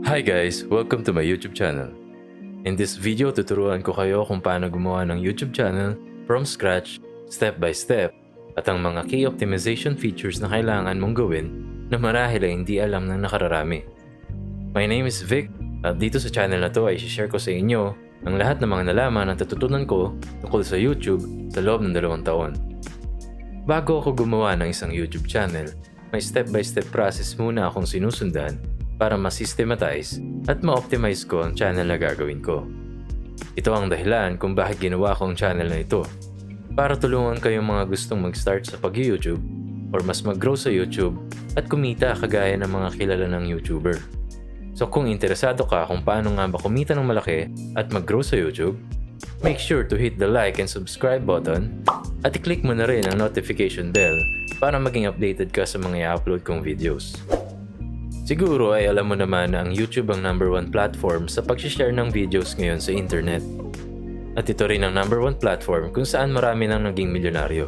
Hi guys! Welcome to my YouTube channel. In this video, tuturuan ko kayo kung paano gumawa ng YouTube channel from scratch, step by step, at ang mga key optimization features na kailangan mong gawin na marahil ay hindi alam ng nakararami. My name is Vic at dito sa channel na to ay share ko sa inyo ang lahat ng mga nalaman at natutunan ko tungkol sa YouTube sa loob ng 2 taon. Bago ako gumawa ng isang YouTube channel, may step by step process muna akong sinusundan para ma-systematize at ma-optimize ko ang channel na gagawin ko. Ito ang dahilan kung bakit ginawa ko ang channel na ito, para tulungan kayong mga gustong mag-start sa pag-YouTube or mas mag-grow sa YouTube at kumita kagaya ng mga kilala ng YouTuber. So kung interesado ka kung paano nga ba kumita ng malaki at mag-grow sa YouTube, make sure to hit the like and subscribe button at i-click mo na rin ang notification bell para maging updated ka sa mga i-upload kong videos. Siguro ay alam mo naman na ang YouTube ang number 1 platform sa pag-share ng videos ngayon sa internet. At ito rin ang number 1 platform kung saan marami nang naging milyonaryo.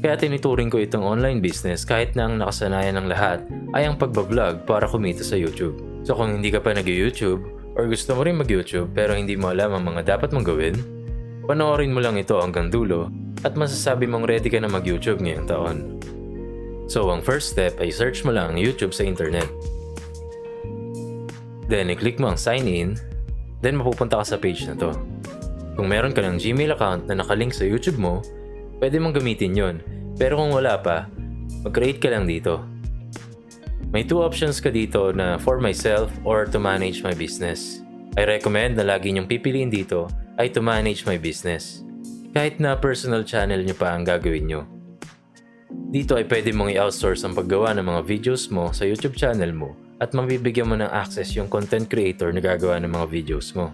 Kaya tinuturing ko itong online business kahit na ang nakasanayan ng lahat ay ang pagbablog para kumita sa YouTube. So kung hindi ka pa nag-YouTube or gusto mo rin mag-YouTube pero hindi mo alam ang mga dapat mong gawin, panoorin mo lang ito hanggang dulo at masasabi mong ready ka na mag-YouTube ngayong taon. So, ang first step ay search mo lang ang YouTube sa internet. Then, i-click mo ang sign in. Then, mapupunta ka sa page na to. Kung meron ka ng Gmail account na nakalink sa YouTube mo, pwede mong gamitin yon. Pero kung wala pa, mag-create ka lang dito. May 2 options ka dito na for myself or to manage my business. I recommend na lagi nyong pipiliin dito ay to manage my business. Kahit na personal channel nyo pa ang gagawin nyo. Dito ay pwede mong i-outsource ang paggawa ng mga videos mo sa YouTube channel mo at mabibigyan mo ng access yung content creator na gagawa ng mga videos mo.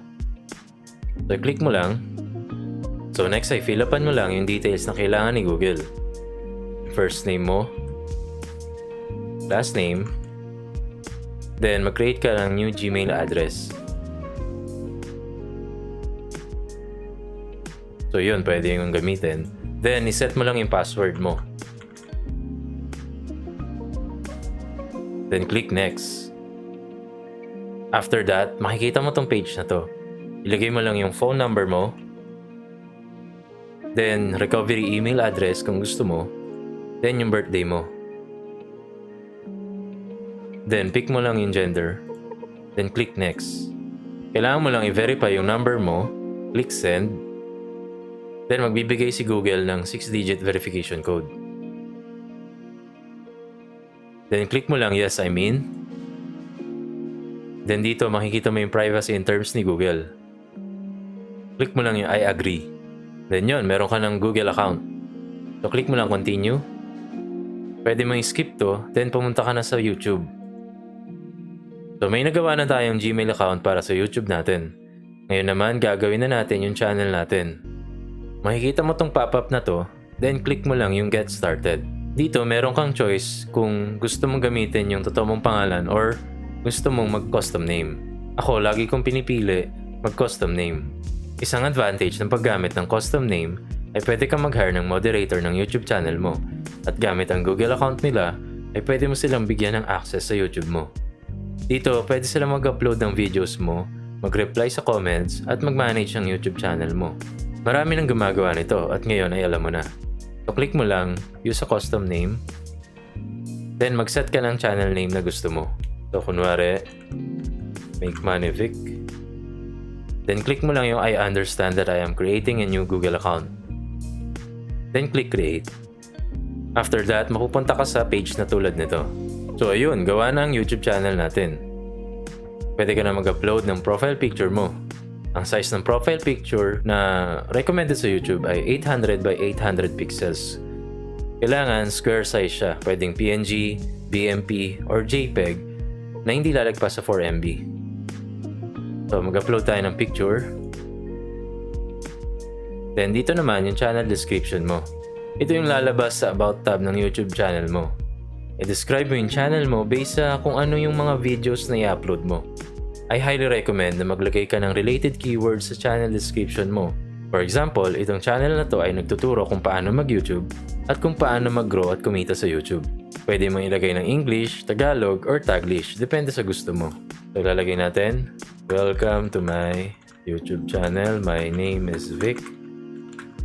So, click mo lang. So, next ay fill upan mo lang yung details na kailangan ni Google. First name mo, last name, then mag-create ka ng new Gmail address. So, yun, pwede yung gamitin. Then, iset mo lang yung password mo. Then click next. After that, makikita mo tong page na to. Ilagay mo lang yung phone number mo. Then recovery email address kung gusto mo. Then yung birthday mo. Then pick mo lang yung gender. Then click next. Kailangan mo lang i-verify yung number mo. Click send. Then magbibigay si Google ng 6-digit verification code. Then click mo lang yes, I'm in. Then dito makikita mo yung privacy and terms ni Google. Click mo lang yung I agree. Then yun, meron ka ng Google account. So click mo lang continue. Pwede mo i-skip to, then pumunta ka na sa YouTube. So may nagawa na tayong Gmail account para sa YouTube natin. Ngayon naman, gagawin na natin yung channel natin. Makikita mo tong pop-up na to, then click mo lang yung get started. Dito, meron kang choice kung gusto mong gamitin yung totoo mong pangalan or gusto mong mag-custom name. Ako, lagi kong pinipili mag-custom name. Isang advantage ng paggamit ng custom name ay pwede kang mag-hire ng moderator ng YouTube channel mo. At gamit ang Google account nila, ay pwede mo silang bigyan ng access sa YouTube mo. Dito, pwede silang mag-upload ng videos mo, mag-reply sa comments, at mag-manage ang YouTube channel mo. Marami nang gumagawa nito at ngayon ay alam mo na. So, click mo lang, use a custom name. Then, mag-set ka ng channel name na gusto mo. So, kunwari, Make Money Vic. Then, click mo lang yung I understand that I am creating a new Google account. Then, click create. After that, mapupunta ka sa page na tulad nito. So, ayun, gawa na ang YouTube channel natin. Pwede ka na mag-upload ng profile picture mo. Ang size ng profile picture na recommended sa YouTube ay 800 by 800 pixels. Kailangan square size siya, pwedeng PNG, BMP, or JPEG na hindi lalagpas sa 4 MB. So mag-upload tayo ng picture. Then dito naman yung channel description mo. Ito yung lalabas sa About tab ng YouTube channel mo. I-describe mo yung channel mo based sa kung ano yung mga videos na i-upload mo. I highly recommend na maglagay ka ng related keywords sa channel description mo. For example, itong channel na to ay nagtuturo kung paano mag-YouTube at kung paano mag-grow at kumita sa YouTube. Pwede mong ilagay ng English, Tagalog, or Taglish. Depende sa gusto mo. So, lalagay natin, welcome to my YouTube channel. My name is Vic.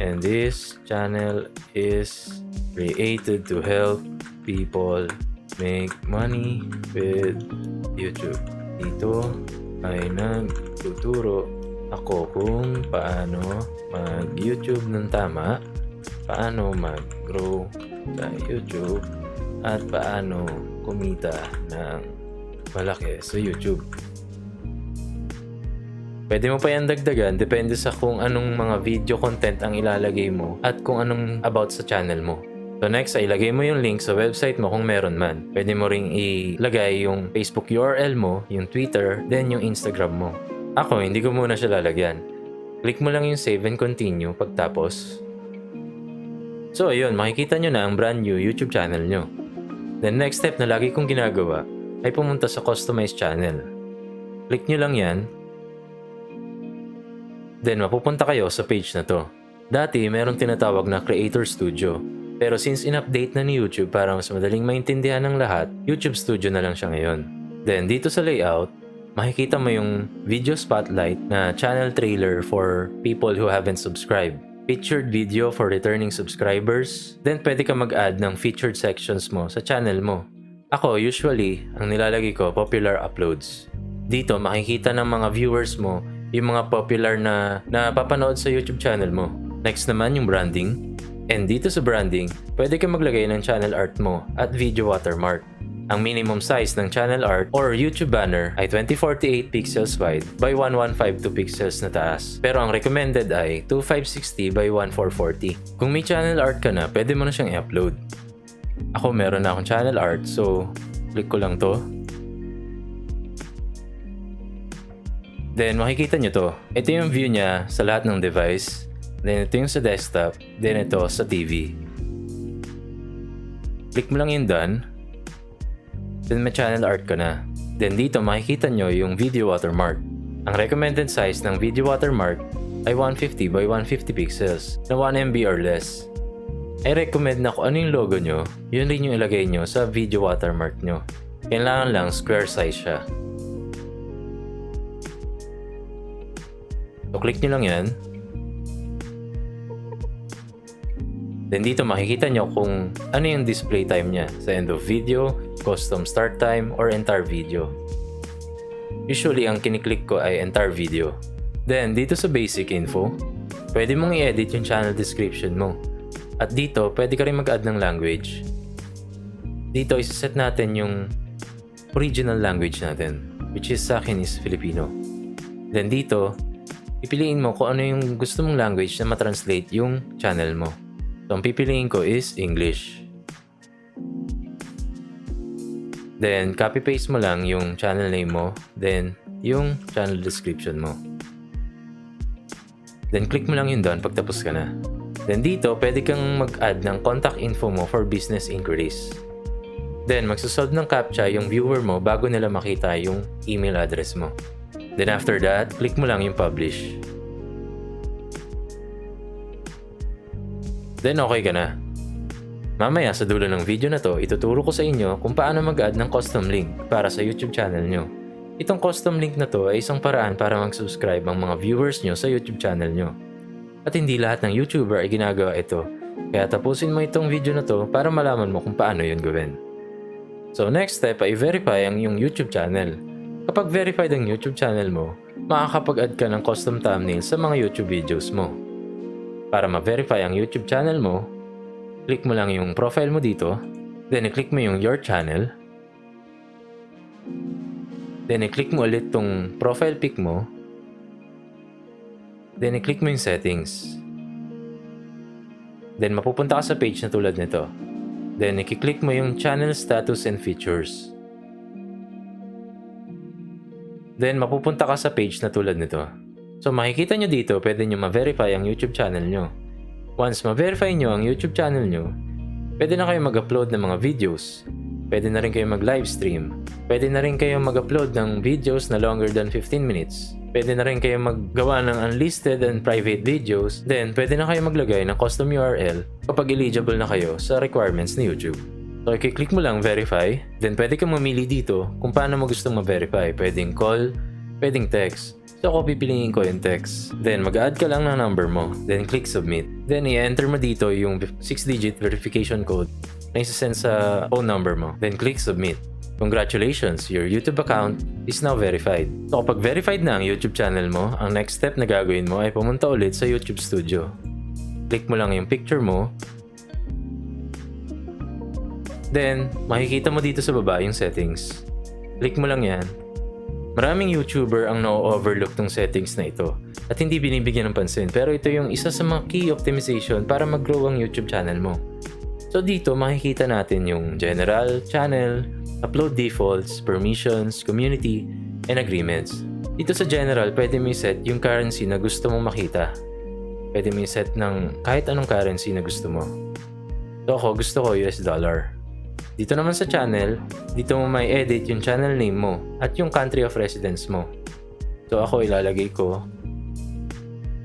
And this channel is created to help people make money with YouTube. Dito ay nagtuturo ako kung paano mag-YouTube ng tama, paano mag-grow sa YouTube, at paano kumita ng malaki sa YouTube. Pwede mo pa yan dagdagan, depende sa kung anong mga video content ang ilalagay mo at kung anong about sa channel mo. So next ay ilagay mo yung link sa website mo kung meron man. Pwede mo ring ilagay yung Facebook URL mo, yung Twitter, then yung Instagram mo. Ako, hindi ko muna siya lalagyan. Click mo lang yung save and continue pagtapos. So ayun, makikita nyo na ang brand new YouTube channel nyo. The next step na lagi kong ginagawa ay pumunta sa Customize Channel. Click nyo lang yan. Then mapupunta kayo sa page na to. Dati meron tinatawag na Creator Studio. Pero since in-update na ni YouTube para mas madaling maintindihan ng lahat, YouTube Studio na lang siya ngayon. Then dito sa layout, makikita mo yung video spotlight na channel trailer for people who haven't subscribed. Featured video for returning subscribers. Then pwede ka mag-add ng featured sections mo sa channel mo. Ako usually, ang nilalagay ko popular uploads. Dito makikita ng mga viewers mo yung mga popular na napapanood sa YouTube channel mo. Next naman yung branding. And dito sa branding, pwede ka maglagay ng channel art mo at video watermark. Ang minimum size ng channel art or YouTube banner ay 2048 pixels wide by 1152 pixels na taas. Pero ang recommended ay 2560 by 1440. Kung may channel art ka na, pwede mo na siyang i-upload. Ako meron na akong channel art, so click ko lang to. Then makikita nyo to. Ito yung view niya sa lahat ng device. Then ito yung sa desktop. Then ito sa TV. Click mo lang yung done. Then may channel art ka na. Then dito makikita nyo yung video watermark. Ang recommended size ng video watermark ay 150 by 150 pixels na 1 MB or less. I recommend na kung ano yung logo nyo, yun rin yung ilagay nyo sa video watermark nyo. Kailangan lang square size siya. So click nyo lang yan. Then dito makikita nyo kung ano yung display time niya sa end of video, custom start time, or entire video. Usually ang kiniklik ko ay entire video. Then dito sa basic info, pwede mong i-edit yung channel description mo. At dito pwede ka rin mag-add ng language. Dito isa-set natin yung original language natin, which is sa akin is Filipino. Then dito, pipiliin mo kung ano yung gusto mong language na matranslate yung channel mo. So, ang pipiliin ko is English. Then, copy-paste mo lang yung channel name mo, then yung channel description mo. Then, click mo lang yun doon pagtapos ka na. Then, dito, pwede kang mag-add ng contact info mo for business inquiries. Then, magsasolve ng CAPTCHA yung viewer mo bago nila makita yung email address mo. Then, after that, click mo lang yung publish. Then okay ka na. Mamaya sa dulo ng video na to, ituturo ko sa inyo kung paano mag-add ng custom link para sa YouTube channel nyo. Itong custom link na to ay isang paraan para mag-subscribe ang mga viewers nyo sa YouTube channel nyo. At hindi lahat ng YouTuber ay ginagawa ito, kaya tapusin mo itong video na to para malaman mo kung paano yun gawin. So next step ay verify ang iyong YouTube channel. Kapag verified ang YouTube channel mo, makakapag-add ka ng custom thumbnail sa mga YouTube videos mo. Para ma-verify ang YouTube channel mo, click mo lang yung profile mo dito, then i-click mo yung your channel, then i-click mo ulit tong profile pic mo, then i-click mo yung settings. Then mapupunta ka sa page na tulad nito. Then i-click mo yung channel status and features. Then mapupunta ka sa page na tulad nito. So makikita nyo dito, pwede nyo ma-verify ang YouTube channel nyo. Once ma-verify nyo ang YouTube channel nyo, pwede na kayo mag-upload ng mga videos. Pwede na rin kayo mag-livestream. Pwede na rin kayo mag-upload ng videos na longer than 15 minutes. Pwede na rin kayo maggawa ng unlisted and private videos. Then, pwede na kayo maglagay ng custom URL kapag eligible na kayo sa requirements ni YouTube. So, i-click mo lang verify. Then, pwede kang mamili dito kung paano mo gustong ma-verify. Pwedeng call, pwedeng text. So, ako pipiliin ko yung text. Then, mag-add ka lang ng number mo. Then, click submit. Then, i-enter mo dito yung 6-digit verification code na isa-send sa phone number mo. Then, click submit. Congratulations, your YouTube account is now verified. So, kapag verified na ang YouTube channel mo, ang next step na gagawin mo ay pumunta ulit sa YouTube Studio. Click mo lang yung picture mo. Then, makikita mo dito sa baba yung settings. Click mo lang yan. Maraming YouTuber ang na-overlook tong settings na ito at hindi binibigyan ng pansin, pero ito yung isa sa mga key optimization para mag-grow ang YouTube channel mo. So dito makikita natin yung general, channel, upload defaults, permissions, community, and agreements. Dito sa general, pwede mo i-set yung currency na gusto mong makita. Pwede mo i-set ng kahit anong currency na gusto mo. So ako, gusto ko US dollar. Dito naman sa channel, dito mo may edit yung channel name mo at yung country of residence mo. So ako ilalagay ko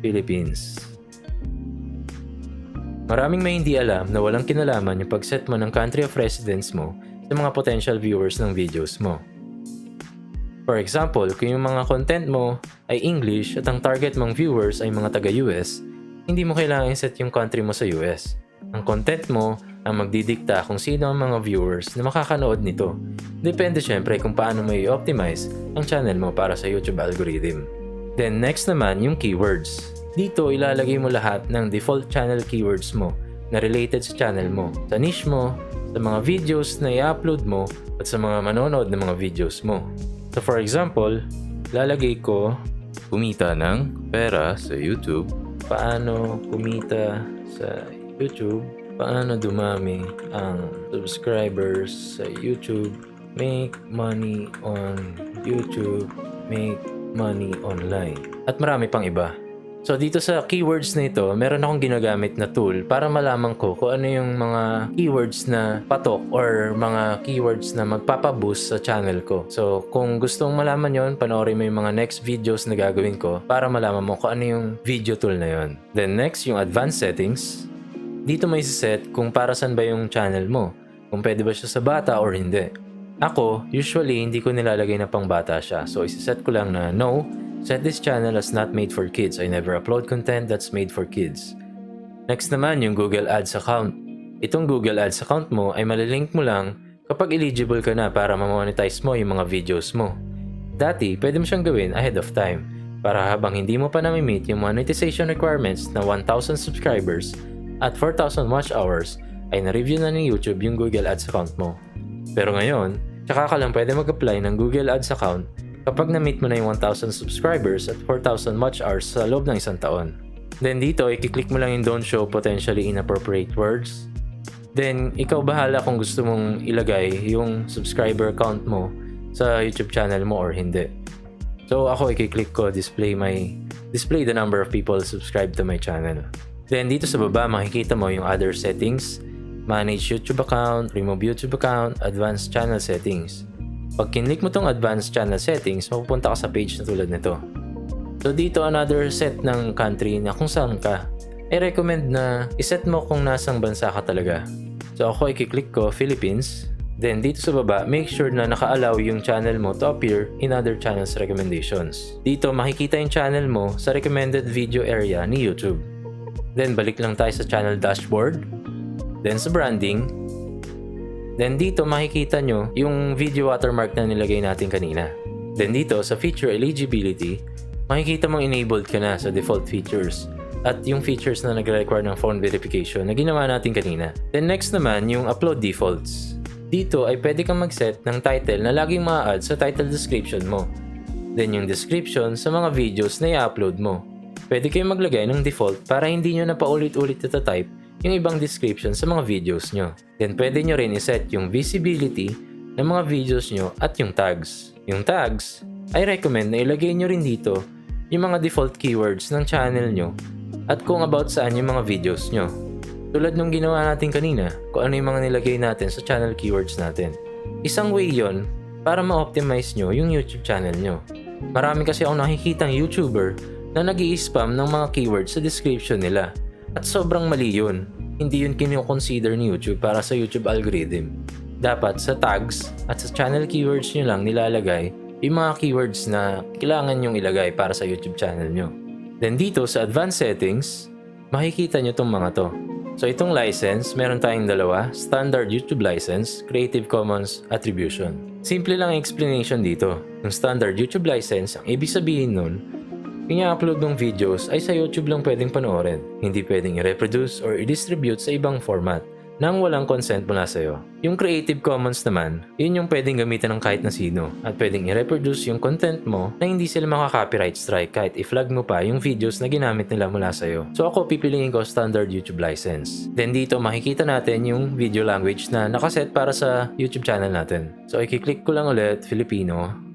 Philippines. Maraming may hindi alam na walang kinalaman yung pag-set mo ng country of residence mo sa mga potential viewers ng videos mo. For example, kung yung mga content mo ay English at ang target mong viewers ay mga taga-US, hindi mo kailangan i-set yung country mo sa US. Ang content mo ang magdidikta kung sino ang mga viewers na makakanood nito. Depende syempre kung paano mo i-optimize ang channel mo para sa YouTube algorithm. Then next naman yung keywords. Dito ilalagay mo lahat ng default channel keywords mo na related sa channel mo, sa niche mo, sa mga videos na i-upload mo at sa mga manonood ng mga videos mo. So for example, lalagay ko kumita ng pera sa YouTube. Paano kumita sa YouTube? Paano dumami ang subscribers sa YouTube? Make money on YouTube. Make money online. At marami pang iba. So dito sa keywords na ito, meron akong ginagamit na tool para malaman ko kung ano yung mga keywords na patok or mga keywords na magpapaboost sa channel ko. So kung gusto mong malaman yon, panoorin mo yung mga next videos na gagawin ko para malaman mo kung ano yung video tool na yon. Then next, yung advanced settings. Dito mo isi-set kung para saan ba yung channel mo, kung pwede ba siya sa bata or hindi. Ako, usually hindi ko nilalagay na pang bata siya, so isi-set ko lang na no, set this channel as not made for kids. I never upload content that's made for kids. Next naman yung Google Ads account. Itong Google Ads account mo ay malilink mo lang kapag eligible ka na para ma-monetize mo yung mga videos mo. Dati, pwede mo siyang gawin ahead of time para habang hindi mo pa nami-meet yung monetization requirements na 1,000 subscribers at 4,000 watch hours ay na-review na ng YouTube yung Google Ads account mo. Pero ngayon, tsaka ka lang pwede mag-apply ng Google Ads account kapag na-meet mo na yung 1,000 subscribers at 4,000 watch hours sa loob ng isang taon. Then dito, i-click mo lang yung don't show potentially inappropriate words. Then, ikaw bahala kung gusto mong ilagay yung subscriber count mo sa YouTube channel mo or hindi. So ako, i-click ko display the number of people subscribed to my channel. Then dito sa baba makikita mo yung other settings, manage YouTube account, remove YouTube account, advanced channel settings. Pag kinlik mo tong advanced channel settings, mapupunta ka sa page na tulad nito. So dito another set ng country na kung saan ka. I-recommend na iset mo kung nasang bansa ka talaga. So ako i-click ko Philippines. Then dito sa baba, make sure na naka-allow yung channel mo to appear in other channels recommendations. Dito makikita yung channel mo sa recommended video area ni YouTube. Then balik lang tayo sa channel dashboard. Then sa branding. Then dito makikita nyo yung video watermark na nilagay natin kanina. Then dito sa feature eligibility, makikita mong enabled ka na sa default features at yung features na nagre-require ng phone verification na ginawa natin kanina. Then next naman yung upload defaults. Dito ay pwede kang mag-set ng title na laging ma-add sa title description mo. Then yung description sa mga videos na i-upload mo. Pwede kayong maglagay ng default para hindi nyo na paulit-ulit ita-type yung ibang description sa mga videos nyo. Then pwede nyo rin iset yung visibility ng mga videos nyo at yung tags. Yung tags, I recommend na ilagay nyo rin dito yung mga default keywords ng channel nyo at kung about saan yung mga videos nyo. Tulad nung ginawa natin kanina, kung ano yung mga nilagay natin sa channel keywords natin. Isang way yon para ma-optimize nyo yung YouTube channel nyo. Marami kasi akong nakikitang YouTuber na nag-i-spam ng mga keywords sa description nila. At sobrang mali yun. hindi yun kino-consider ni YouTube para sa YouTube algorithm. Dapat sa tags at sa channel keywords nyo lang nilalagay yung mga keywords na kailangan nyong ilagay para sa YouTube channel nyo. Then dito sa advanced settings, makikita nyo tong mga to. So itong license, meron tayong dalawa, Standard YouTube License, Creative Commons Attribution. Simple lang ang explanation dito. Yung Standard YouTube License, ang ibig sabihin nun, yung i-upload ng videos ay sa YouTube lang pwedeng panoorin. Hindi pwedeng i-reproduce or i-distribute sa ibang format nang walang consent mula sa'yo. Yung Creative Commons naman, yun yung pwedeng gamitin ng kahit na sino at pwedeng i-reproduce yung content mo na hindi sila maka-copyright strike kahit i-flag mo pa yung videos na ginamit nila mula sa'yo. So ako pipiliin ko Standard YouTube License. Then dito makikita natin yung video language na nakaset para sa YouTube channel natin. So i-click ko lang ulit Filipino.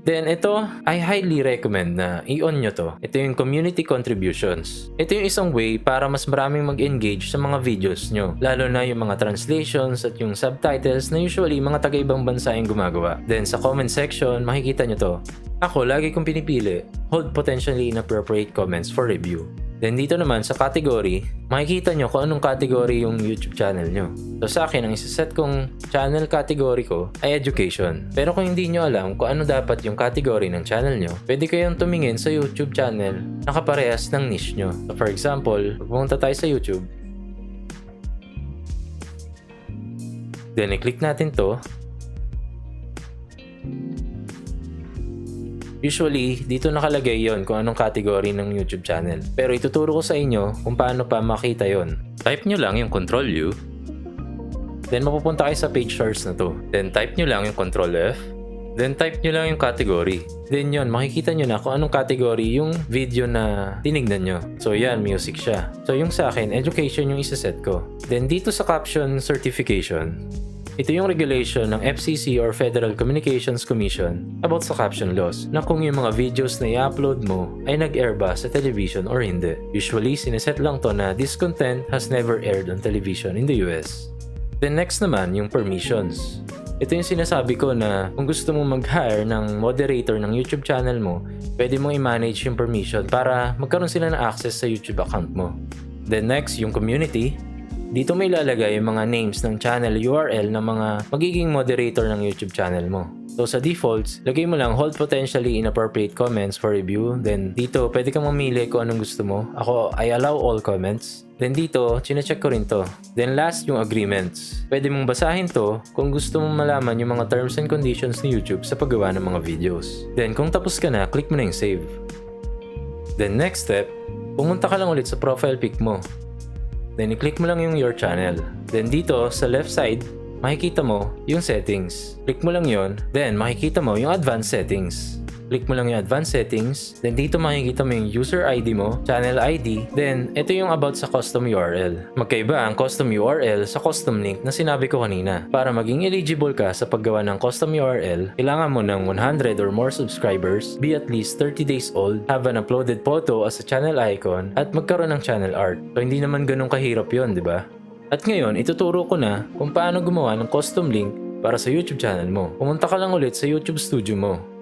Then ito, I highly recommend na i-on nyo to. Ito yung community contributions. Ito yung isang way para mas maraming mag-engage sa mga videos nyo. Lalo na yung mga translations at yung subtitles na usually mga taga-ibang bansa yung gumagawa. Then sa comment section, makikita nyo to. Ako, lagi kong pinipili, hold potentially inappropriate comments for review. Then dito naman sa category, makikita nyo kung anong category yung YouTube channel nyo. So sa akin, ang isaset kong channel category ko ay education. Pero kung hindi nyo alam kung ano dapat yung category ng channel nyo, pwede kayong tumingin sa YouTube channel na kaparehas ng niche nyo. So for example, pumunta tayo sa YouTube. Then i-click natin to. Usually, dito nakalagay yon kung anong category ng YouTube channel. Pero ituturo ko sa inyo kung paano pa makita yon. Type nyo lang yung Control U. Then mapupunta kayo sa page source na to. Then type nyo lang yung Control F. Then type nyo lang yung category. Then yon, makikita nyo na kung anong category yung video na tinignan nyo. So yan, music siya. So yung sa akin, education yung isaset ko. Then dito sa caption certification, ito yung regulation ng FCC or Federal Communications Commission about sa caption laws na kung yung mga videos na i-upload mo ay nag-air ba sa television or hindi. Usually, sineset lang to na this content has never aired on television in the US. Then next naman, yung permissions. Ito yung sinasabi ko na kung gusto mong mag-hire ng moderator ng YouTube channel mo, pwede mong i-manage yung permission para magkaroon sila ng access sa YouTube account mo. Then next, yung community. Dito may ilalagay yung mga names ng channel URL ng mga magiging moderator ng YouTube channel mo. So sa defaults, lagay mo lang hold potentially inappropriate comments for review. Then dito, pwede kang mamili kung anong gusto mo. Ako, I allow all comments. Then dito, chinecheck ko rin to. Then last, yung agreements. Pwede mong basahin to kung gusto mong malaman yung mga terms and conditions ni YouTube sa paggawa ng mga videos. Then kung tapos ka na, click mo na yung save. Then next step, pumunta ka lang ulit sa profile pic mo. Then i-click mo lang yung your channel. Then dito sa left side, makikita mo yung settings. Click mo lang yon. Then makikita mo yung advanced settings. Click mo lang yung advanced settings. Then dito makikita mo yung user ID mo, channel ID. Then ito yung about sa custom URL. Magkaiba ang custom URL sa custom link na sinabi ko kanina. Para maging eligible ka sa paggawa ng custom URL, kailangan mo ng 100 or more subscribers, be at least 30 days old, have an uploaded photo as a channel icon, at magkaroon ng channel art. So hindi naman ganun kahirap yon, di ba? At ngayon, ituturo ko na kung paano gumawa ng custom link para sa YouTube channel mo. Pumunta ka lang ulit sa YouTube studio mo.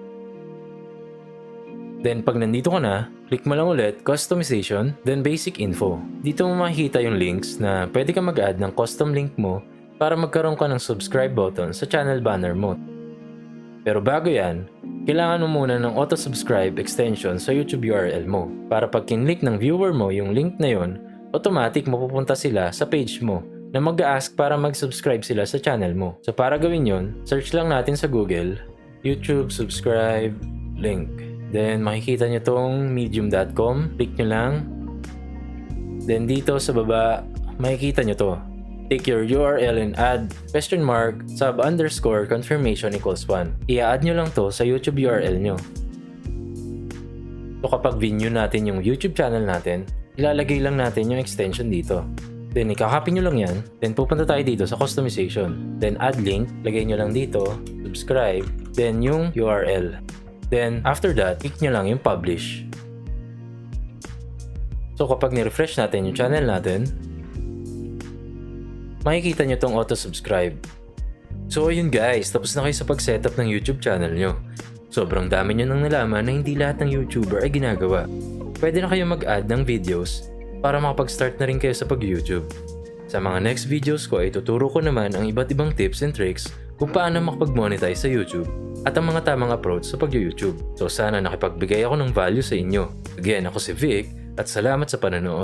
Then pag nandito ka na, click mo lang ulit Customization, then Basic Info. Dito mo makikita yung links na pwede ka mag-add ng custom link mo para magkaroon ka ng subscribe button sa channel banner mo. Pero bago yan, kailangan mo muna ng auto-subscribe extension sa YouTube URL mo para pag kinlik ng viewer mo yung link na yon, automatic mapupunta sila sa page mo na mag-a-ask para mag-subscribe sila sa channel mo. So para gawin yon, search lang natin sa Google, YouTube subscribe link. Then makikita nyo tong medium.com, click nyo lang. Then dito sa baba, makikita nyo to. Take your URL and add !sub_confirmation equals 1. I-add nyo lang to sa YouTube URL nyo. So kapag view natin yung YouTube channel natin, ilalagay lang natin yung extension dito. Then ikakopy nyo lang yan. Then pupunta tayo dito sa customization. Then add link, lagay nyo lang dito, subscribe, then yung URL. Then, after that, click nyo lang yung publish. So, kapag ni-refresh natin yung channel natin, makikita nyo tong auto-subscribe. So, ayun guys, tapos na kayo sa pag-setup ng YouTube channel nyo. Sobrang dami nyo nang nalaman na hindi lahat ng YouTuber ay ginagawa. Pwede na kayo mag-add ng videos para makapag-start na rin kayo sa pag-YouTube. Sa mga next videos ko ay tuturo ko naman ang iba't ibang tips and tricks kung paano makapag-monetize sa YouTube at ang mga tamang approach sa pag-YouTube. So sana nakipagbigay ako ng value sa inyo. Again, ako si Vic at salamat sa panonood.